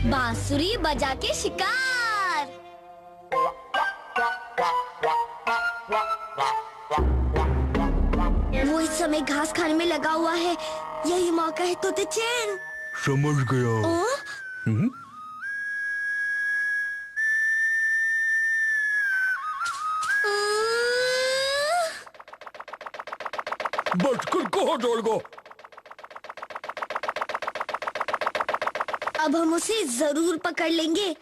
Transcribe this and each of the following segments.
बांसुरी बजा के शिकार। वो इस समय घास खाने में लगा हुआ है, यही मौका है तोते चैन। समझ गया। बचकर कहाँ दौड़ गो? अब हम उसे जरूर पकड़ लेंगे।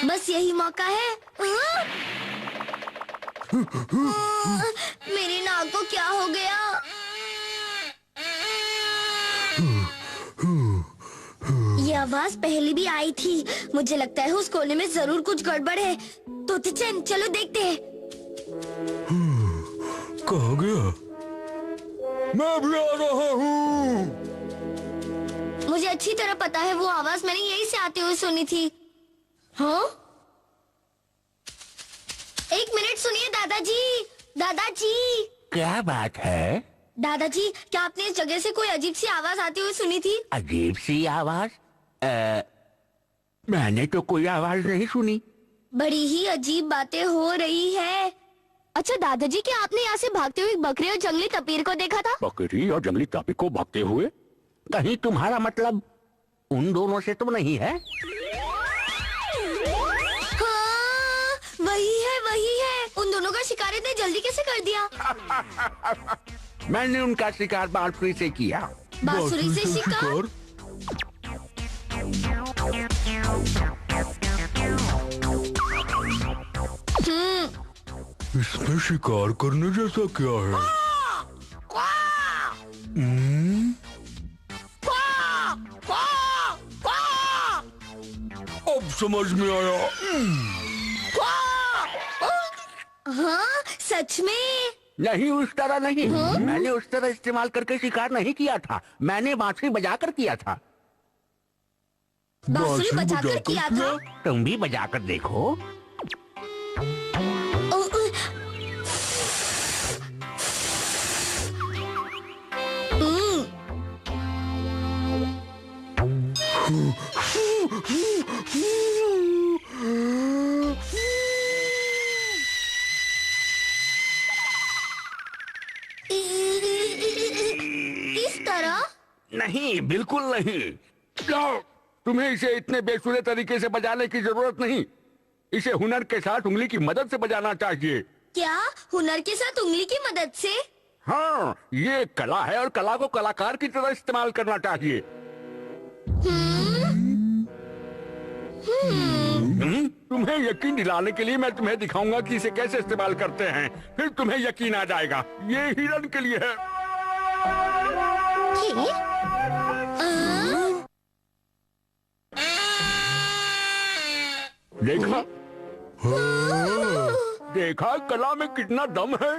बस यही मौका है। मेरी नाक को क्या हो गया? ये आवाज पहले भी आई थी। मुझे लगता है उस कोने में जरूर कुछ गड़बड़ है। तोते चैन चलो देखते हैं। कहाँ गया? मैं भी आ रहा हूँ। मुझे अच्छी तरह पता है वो आवाज मैंने यहीं से आते हुए सुनी थी। हाँ? एक मिनट सुनिए दादाजी। दादाजी, क्या बात है? दादाजी, क्या आपने इस जगह से कोई अजीब सी आवाज आती हुई सुनी थी? अजीब सी आवाज? मैंने तो कोई आवाज नहीं सुनी। बड़ी ही अजीब बातें हो रही है। अच्छा दादाजी, क्या आपने यहाँ से भागते हुए बकरी और जंगली तपीर को देखा था? बकरी और जंगली तापी को भागते हुए? कहीं तुम्हारा मतलब उन दोनों से तो नहीं है? हाँ, वही है। उन दोनों का शिकार इतने जल्दी कैसे कर दिया? मैंने उनका शिकार बांसुरी से किया। बांसुरी से शिकार? इसमें शिकार करने जैसा क्या है? अब समझ में आया। हाँ, सच में? नहीं, उस तरह नहीं। मैंने उस तरह इस्तेमाल करके शिकार नहीं किया था। मैंने बांसुरी बजाकर किया था। बांसुरी बजाकर किया था? तुम भी बजाकर देखो। इस तरह? नहीं, बिल्कुल नहीं। जाओ, तुम्हें इसे इतने बेसुरे तरीके से बजाने की जरूरत नहीं। इसे हुनर के साथ उंगली की मदद से बजाना चाहिए। क्या हुनर के साथ उंगली की मदद से? हाँ, ये कला है और कला को कलाकार की तरह इस्तेमाल करना चाहिए। तुम्हें यकीन दिलाने के लिए मैं तुम्हें दिखाऊंगा कि इसे कैसे इस्तेमाल करते हैं। फिर तुम्हें यकीन आ जाएगा। ये हिरन के लिए है। देखा? देखा कला में कितना दम है।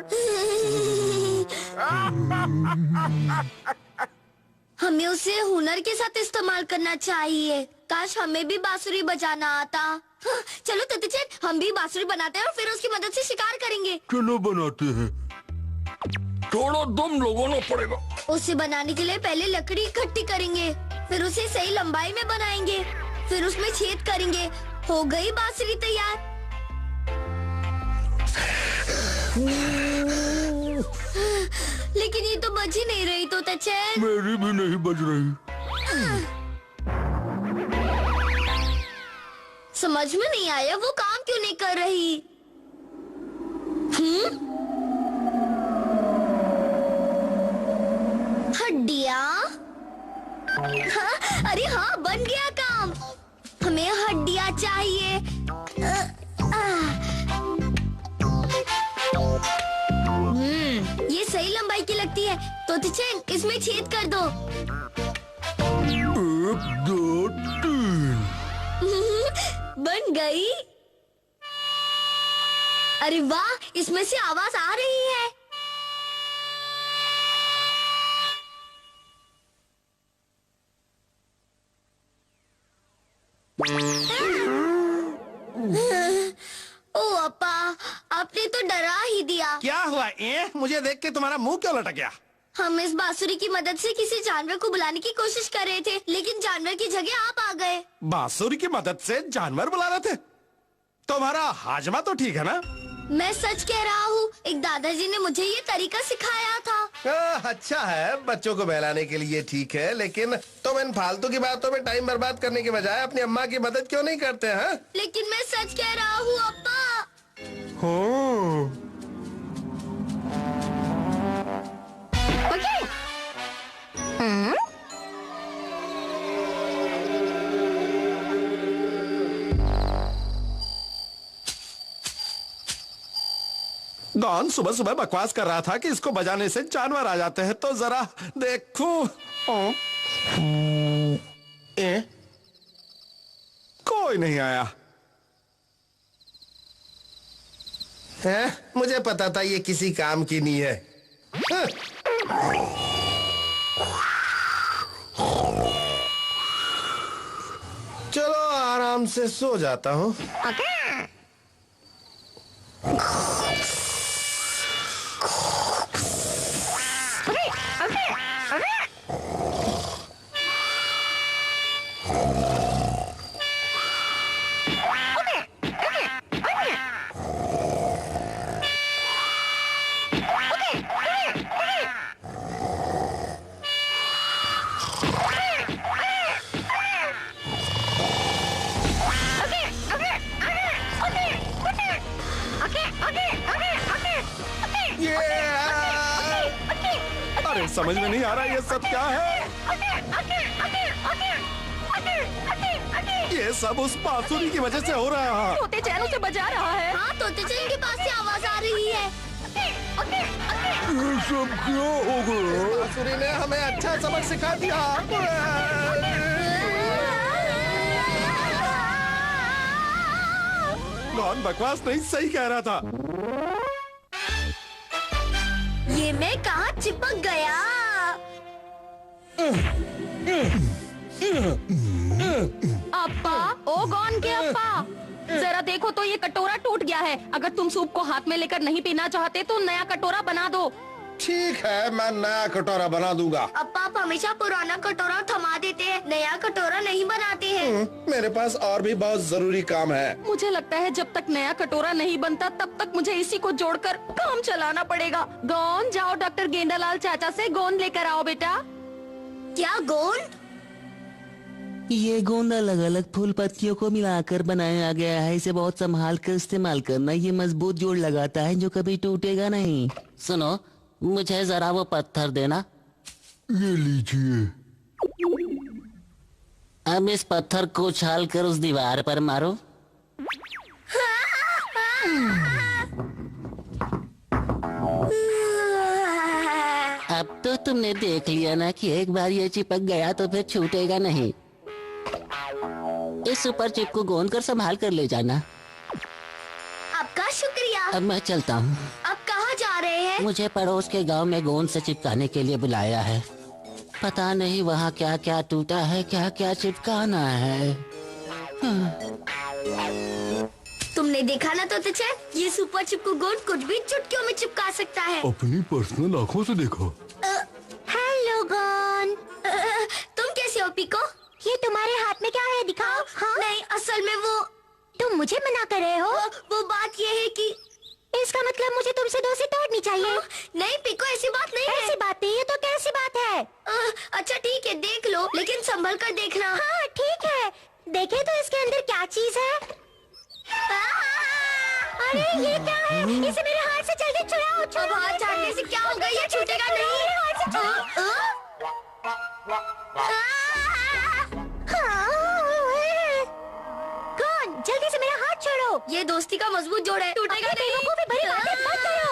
हमें उसे हुनर के साथ इस्तेमाल करना चाहिए। काश हमें भी बांसुरी बजाना आता। हाँ, चलो तोते चैन, हम भी बांसुरी बनाते हैं और फिर उसकी मदद से शिकार करेंगे। चलो बनाते हैं। थोड़ा दम लगाना पड़ेगा। उसे बनाने के लिए पहले लकड़ी इकट्ठी करेंगे, फिर उसे सही लंबाई में बनाएंगे, फिर उसमें छेद करेंगे। हो गई बांसुरी तैयार। लेकिन ये तो बज ही नहीं रही तोते चैन। मेरी भी नहीं बज रही। समझ में नहीं आया वो काम क्यों नहीं कर रही। हड्डियाँ? हाँ, अरे हाँ, बन गया काम। हमें हड्डियाँ चाहिए। ये सही लंबाई की लगती है। तोते चैन, इसमें छेद कर दो। 1, 2, 3। बन गई। अरे वाह, इसमें से आवाज आ रही है। ओ अपा, आपने तो डरा ही दिया। क्या हुआ? मुझे देख के तुम्हारा मुंह क्यों लटक गया? हम इस बांसुरी की मदद से किसी जानवर को बुलाने की कोशिश कर रहे थे, लेकिन जानवर की जगह आप आ गए। बांसुरी की मदद से जानवर बुला रहे थे? तुम्हारा हाजमा तो ठीक है ना? मैं सच कह रहा हूँ, एक दादाजी ने मुझे ये तरीका सिखाया था। अच्छा है, बच्चों को बहलाने के लिए ठीक है, लेकिन तुम इन फालतू की बातों में टाइम बर्बाद करने के बजाय अपनी अम्मा की मदद क्यों नहीं करते हैं? लेकिन मैं सच कह रहा हूँ अप्पा। ओके। गॉन सुबह सुबह बकवास कर रहा था कि इसको बजाने से जानवर आ जाते हैं, तो जरा देखूं। कोई नहीं आया है? मुझे पता था ये किसी काम की नहीं है। चलो आराम से सो जाता हूँ। अरे समझ में नहीं आ रहा ये सब क्या है? ये सब उस बांसुरी की वजह से हो रहा है। तोते चैन उसे बजा रहा है। हाँ, तोते चैन के पास से आवाज आ रही है। ये सब क्या हो गया? बांसुरी ने हमें अच्छा सबक सिखा दिया। गॉन बकवास नहीं, सही कह रहा था। ये मैं कहाँ चिपक गया? अप्पा, ओ गॉन के अप्पा, जरा देखो तो ये कटोरा टूट गया है। अगर तुम सूप को हाथ में लेकर नहीं पीना चाहते तो नया कटोरा बना दो। ठीक है, मैं नया कटोरा बना दूंगा। अप्पा, आप हमेशा पुराना कटोरा थमा देते हैं, नया कटोरा नहीं बनाते हैं। मेरे पास और भी बहुत जरूरी काम है। मुझे लगता है जब तक नया कटोरा नहीं बनता तब तक मुझे इसी को जोड़कर काम चलाना पड़ेगा। गोंद, जाओ डॉक्टर गेंडालाल चाचा से गोंद लेकर आओ बेटा। क्या गोंद? ये गोंद अलग अलग फूल पत्तियों को मिलाकर बनाया गया है। इसे बहुत संभाल कर इस्तेमाल करना। ये मजबूत जोड़ लगाता है जो कभी टूटेगा नहीं। सुनो, मुझे जरा वो पत्थर देना। ये लीजिए। अब इस पत्थर को उछाल कर उस दीवार पर मारो। अब तो तुमने देख लिया ना कि एक बार ये चिपक गया तो फिर छूटेगा नहीं। इस सुपर चिप को गोंद कर संभाल कर ले जाना। आपका शुक्रिया। अब मैं चलता हूँ। अब कहाँ जा रहे हैं? मुझे पड़ोस के गांव में गोंद से चिपकाने के लिए बुलाया है। पता नहीं वहाँ क्या क्या टूटा है, क्या क्या चिपकाना है। तुमने देखा ना तोते चैन, ये सुपर चिप को गोंद कुछ भी चुटकियों में चिपका सकता है। अपनी पर्सनल आँखों से देखा। हेलो गोंद। तुम कैसे हो पिको? ये तुम्हारे हाथ में क्या है, दिखाओ। हाँ? नहीं, असल में वो तुम मुझे मना कर रहे हो? वो बात ये है कि इसका मतलब मुझे तुमसे दोस्ती तोड़नी चाहिए। नहीं पिको, ऐसी बात नहीं है। ऐसी बात नहीं है तो कैसी बात है? अच्छा ठीक है, देख लो, लेकिन संभल कर देखना। हाँ ठीक है, देखे तो इसके अंदर क्या चीज है। अरे ये क्या है? इसे मेरे हाथ से जल्दी छुड़ाओ। अब हाथ छाड़ने से क्या होगा? ये छूटेगा नहीं। कौन? जल्दी से मेरा हाथ छोड़ो। ये दोस्ती का मजबूत जोड़ है, टूटेगा अपनी नहीं। बेवकूफी भरी बातें मत करो।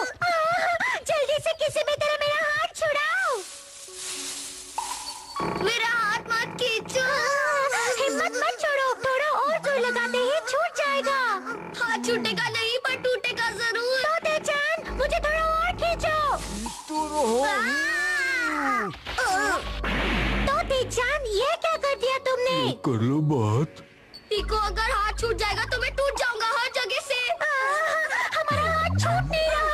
जल्दी से किसी भी तरह मेरा हाथ छुड़ाओ। मेरा हाथ मत खींचो। हिम्मत मत छोड़ो, थोड़ा और जोर लगाते ही छूट जाएगा। हाथ छूटेगा नहीं, पर टूटेगा जरूर। तोते चांद, मुझे थोड़ा और खींचो। तोते चांद, ये क्या कर दिया तुमने? कर लो बात। पिको, अगर हाथ छूट जाएगा तो मैं टूट जाऊंगा हर जगह से। हमारा हाथ छूट नहीं रहा।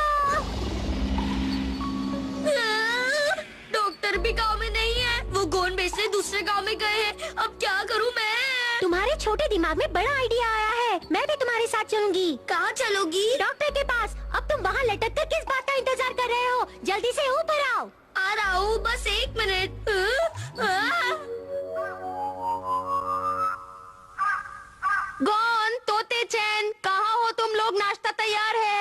दूसरे गांव में गए हैं। अब क्या करूं मैं? तुम्हारे छोटे दिमाग में बड़ा आइडिया आया है। मैं भी तुम्हारे साथ चलूंगी। कहाँ चलोगी? डॉक्टर के पास। अब तुम वहाँ लटक कर किस बात का इंतजार कर रहे हो? जल्दी से ऊपर आओ। आ रहा हूँ, बस 1 मिनट। गौन, तोते चैन, कहाँ हो तुम लोग? नाश्ता तैयार है।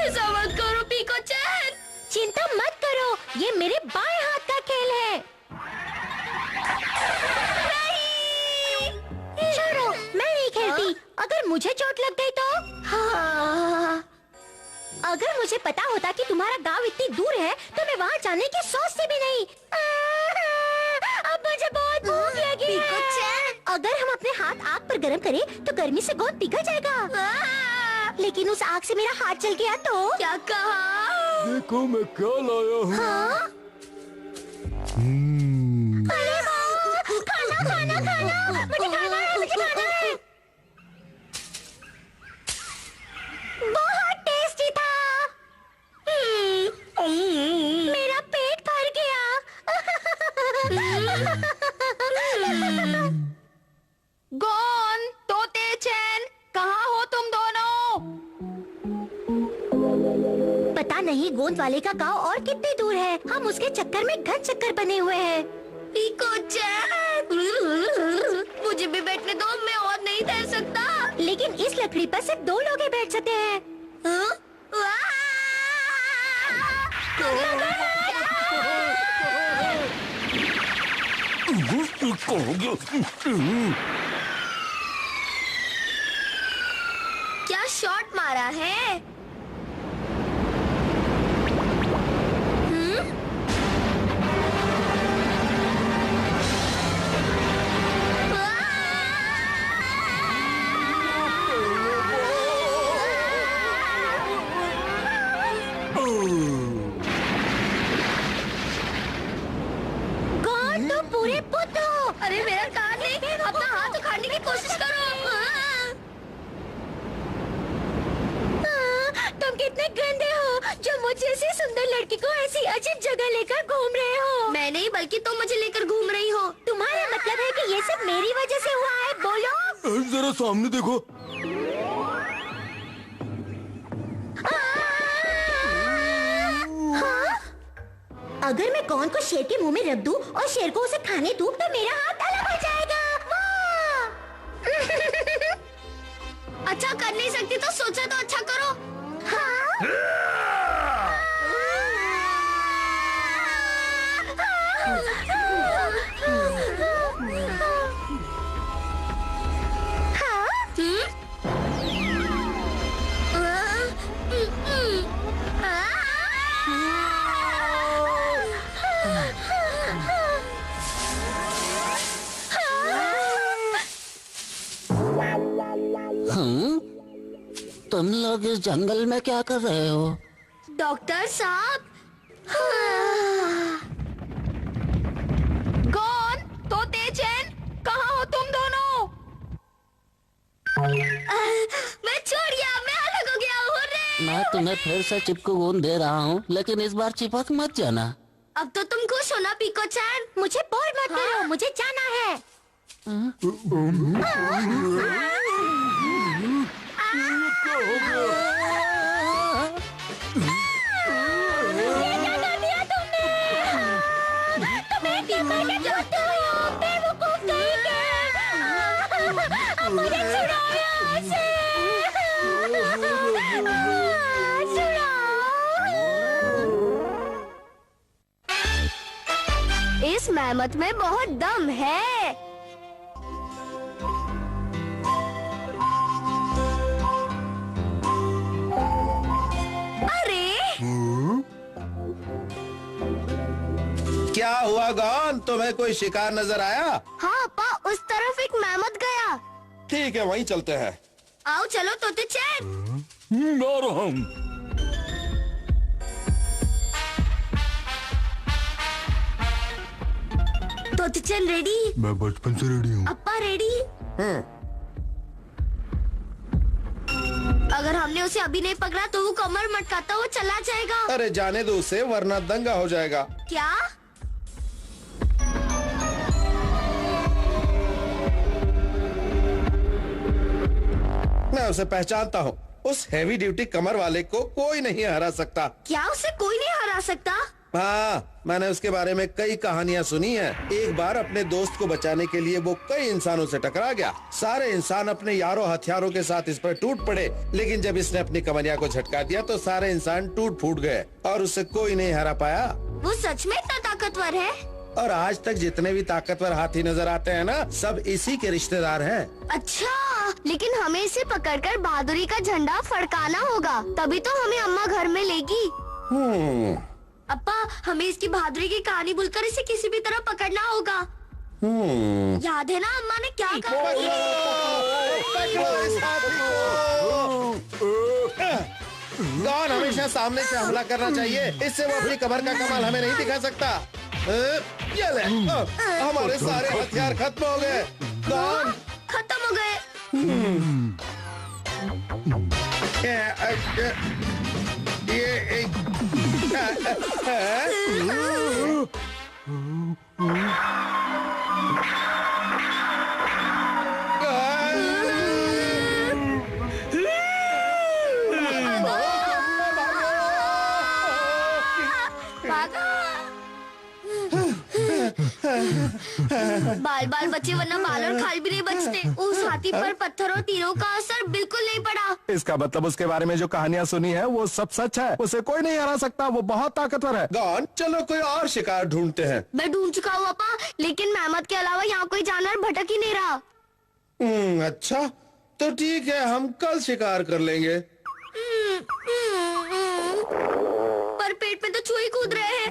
ऐसा मत करो पीको चैन। चिंता मत करो, ये मेरे बाएं हाथ का खेल है। छोड़ो, मैं नहीं खेलती। अगर मुझे चोट लग गई तो? हाँ। अगर मुझे पता होता कि तुम्हारा गांव इतनी दूर है तो मैं वहाँ जाने की सोचती भी नहीं। अब मुझे बहुत भूख लगी पीको है। चैन। अगर हम अपने हाथ आग पर गर्म करें तो गर्मी से गोंद पिघल जाएगा। लेकिन उस आग से मेरा हाथ जल गया तो? क्या कहा? देखो मैं क्या लाया हूँ। हाँ? अरे वाह! खाना खाना खाना, मुझे खाना है, मुझे खाना है। बहुत टेस्टी था। मेरा पेट भर गया। गौन, तोते चैन, कहाँ हो तुम दोनों? पता नहीं गोंद वाले का गांव और कितनी दूर है। हम उसके चक्कर में घन चक्कर बने हुए हैं। पीको चैन, मुझे भी बैठने दो, मैं और नहीं तैर सकता। लेकिन इस लकड़ी पर सिर्फ 2 लोग ही बैठ सकते हैं। हाँ? क्या शॉट मारा है? गोंद तुम पूरे पुत हो। अरे मेरा कान नहीं, अपना हाथ उखाड़ने की कोशिश करो। तुम कितने गंदे हो जो मुझ जैसी सुंदर लड़की को ऐसी अजीब जगह लेकर घूम रहे हो। मैं नहीं, बल्कि तुम मुझे लेकर घूम रही हो। तुम्हारा मतलब है कि ये सब मेरी वजह से हुआ है? बोलो। जरा सामने देखो। हाँ? अगर मैं कौन को शेर के मुंह में रख दूं और शेर को उसे खाने दूं तो मेरा हाथ अलग हो जाएगा। वाह! अच्छा कर नहीं सकती तो सोचा तो अच्छा करो। तुम लोग इस जंगल में क्या कर रहे हो? डॉक्टर साहब। गौन, तोते चैन, कहाँ हो तुम दोनों? मैं छोड़ गया, मैं अलग हो गया हूँ रे। मैं तुम्हें फिर से चिपको गोंद दे रहा हूँ, लेकिन इस बार चिपक मत जाना। अब तो तुम खुश हो ना पीको चैन? मुझे बोर मत करो, मुझे जाना है। ये क्या कर दिया तुमने? तुम्हें क्यों करके छोड़ते हो? बेवकूफ कहीं के। अब मुझे छुड़ाओ यहाँ से। छुड़ाओ। इस मेहमत में बहुत दम है। क्या हुआ गॉन? तुम्हें कोई शिकार नजर आया? हाँ पा, उस तरफ एक मेहमत गया। ठीक है, वहीं चलते हैं। आओ चलो तोते चैन। आ रहा हूँ। तोते चैन रेडी? मैं बचपन से रेडी हूँ। अप्पा रेडी? अगर अगर हमने उसे अभी नहीं पकड़ा तो वो कमर मटकाता हुआ चला जाएगा। अरे जाने दो उसे, वरना दंगा हो जाएगा। क्या? मैं उसे पहचानता हूँ। उस हैवी ड्यूटी कमर वाले को कोई नहीं हरा सकता। क्या उसे कोई नहीं हरा सकता? हाँ, मैंने उसके बारे में कई कहानियाँ सुनी हैं। एक बार अपने दोस्त को बचाने के लिए वो कई इंसानों से टकरा गया। सारे इंसान अपने यारों हथियारों के साथ इस पर टूट पड़े, लेकिन जब इसने अपनी कमरिया को झटका दिया तो सारे इंसान टूट फूट गए और उसे कोई नहीं हरा पाया। वो सच में इतना ताकतवर है? और आज तक जितने भी ताकतवर हाथी नजर आते हैं ना, सब इसी के रिश्तेदार हैं। अच्छा, लेकिन हमें इसे पकड़कर बहादुरी का झंडा फड़काना होगा, तभी तो हमें अम्मा घर में लेगी। अप्पा, हमें इसकी बहादुरी की कहानी बोलकर इसे किसी भी तरह पकड़ना होगा। याद है ना अम्मा ने क्या कहा? डॉन हमेशा सामने से हमला करना चाहिए, इससे वो अपनी कमर का कमाल हमें नहीं दिखा सकता। ये ले, हमारे सारे हथियार खत्म हो गए। डॉन खत्म हो गए। ये बाल बाल बचे, वरना बाल और खाल भी नहीं बचते। उस हाथी पर पत्थर और तीरों का असर बिल्कुल नहीं पड़ा। इसका मतलब उसके बारे में जो कहानियाँ सुनी है वो सब सच है। उसे कोई नहीं हरा सकता, वो बहुत ताकतवर है। डॉन, चलो कोई और शिकार ढूंढते हैं। मैं ढूंढ चुका हूँ अपा, लेकिन मेहमद के अलावा यहाँ कोई जानवर भटक ही नहीं रहा। अच्छा, तो ठीक है, हम कल शिकार कर लेंगे। पर पेट में तो चूहे कूद रहे हैं।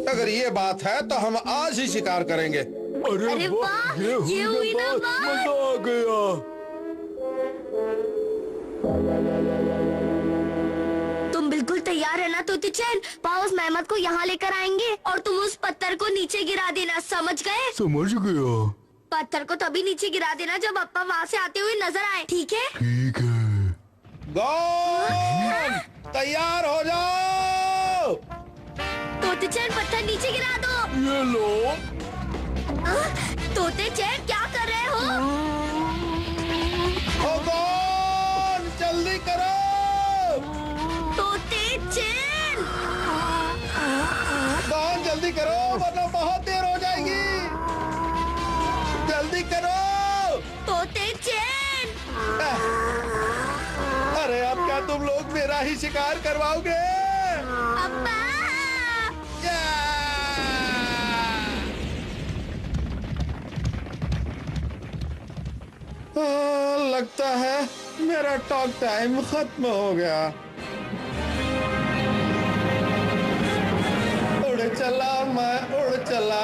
अगर ये बात है तो हम आज ही शिकार करेंगे। अरे वाह, ये हुई ना बात। मजा आ गया। तुम बिल्कुल तैयार है ना तोती चैन? पापा उस मेहमद को यहाँ लेकर आएंगे और तुम उस पत्थर को नीचे गिरा देना, समझ गए? समझ गया। पत्थर को तभी नीचे गिरा देना जब अप्पा वहाँ से आते हुए नजर आए, ठीक है? ठीक है। गॉन, तैयार हो जाओ। तोते चैन पत्थर नीचे गिरा दो। ये लो। तोते चैन क्या कर रहे हो? ओ गॉन, जल्दी करो। तोते चैन, गॉन जल्दी करो, वरना बहुत देर हो जाएगी। जल्दी करो। तोते चैन। अरे अब क्या तुम लोग मेरा ही शिकार करवाओगे? अप्पा, लगता है मेरा टॉक टाइम खत्म हो गया। उड़ चला मैं, उड़ चला।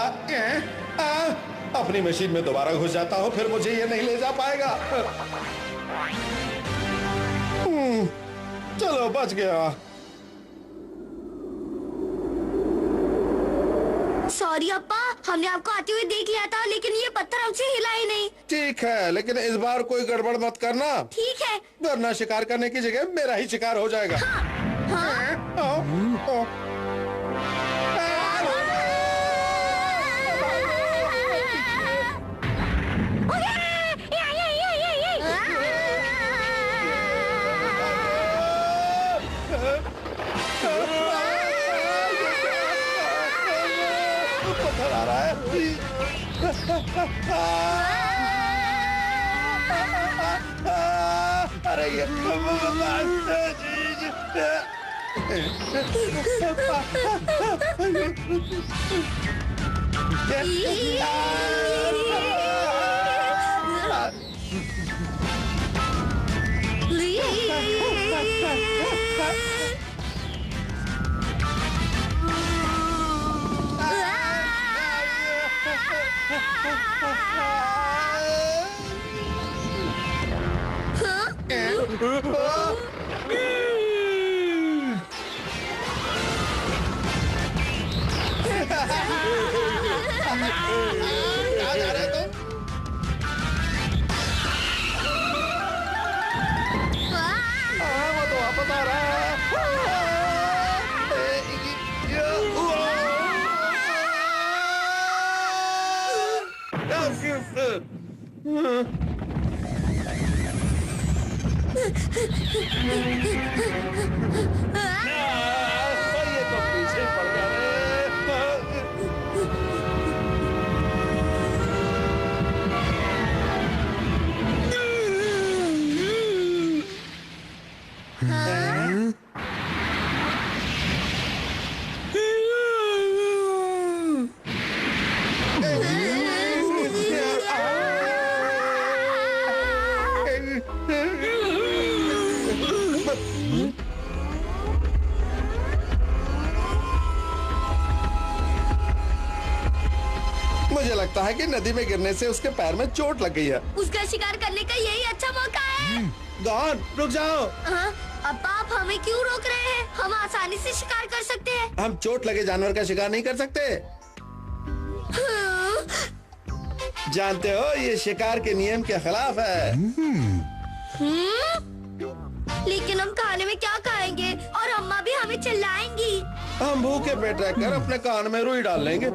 अपनी मशीन में दोबारा घुस जाता हूँ, फिर मुझे ये नहीं ले जा पाएगा। चलो, बच गया। सॉरी अप्पा, हमने आपको आते हुए देख लिया था, लेकिन ये पत्थर हमसे हिला ही नहीं। ठीक है, लेकिन इस बार कोई गड़बड़ मत करना, ठीक है। वरना शिकार करने की जगह मेरा ही शिकार हो जाएगा। पत्थर आ रहा है। अरे ये ये तो पीछे पड़ गया रे। मुझे लगता है कि नदी में गिरने से उसके पैर में चोट लग गई है। उसका शिकार करने का यही अच्छा मौका है। गॉन, रुक जाओ। हाँ, अब्बा आप हमें क्यों रोक रहे हैं? हम आसानी से शिकार कर सकते हैं। हम चोट लगे जानवर का शिकार नहीं कर सकते। जानते हो ये शिकार के नियम के खिलाफ है। लेकिन हम खाने में क्या खाएंगे और अम्मा भी हमें चिल्लाएंगी। हम भूखे पेट रहकर अपने कान में रुई डाल लेंगे।